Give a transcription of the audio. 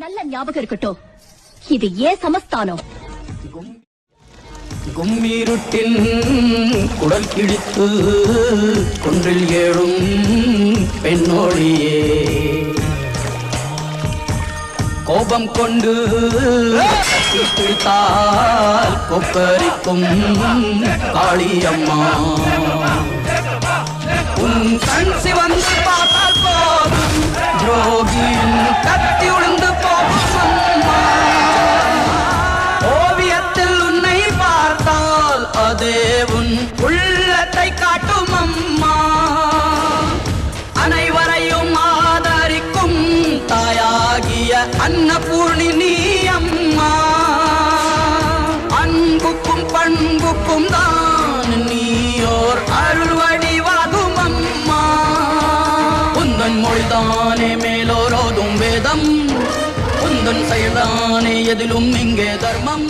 நல்ல ஞாபகம் இருக்கட்டும், இது ஏன் சமஸ்தானம். கும்மிருட்டில் குடல் கிழித்து குன்றில் ஏழும் பெண்ணோடியே கோபம் கொண்டு பிடித்தால் கொப்பரிக்கும் காளியம்மா. உன் கண் சிவந்து பார்த்தால் போதும் துரோகியின் கத்தி உளுந்து போகும் அம்மா. ஓவியத்தில் உன்னை பார்த்தால் அதே உன் உள்ளத்தை காட்டும் அம்மா. அனைவரையும் ஆதரிக்கும் தாயாகிய அன்னபூர்ணி நீ அம்மா. அன்புக்கும் பண்புக்கும் தான் நீயோர் அருள் வடிவாகும் அம்மா. உந்தன் மொழிதானே மேலோரோதும் வேதம், உந்தன் செயல்தானே எதிலும் இங்கே தர்மம்.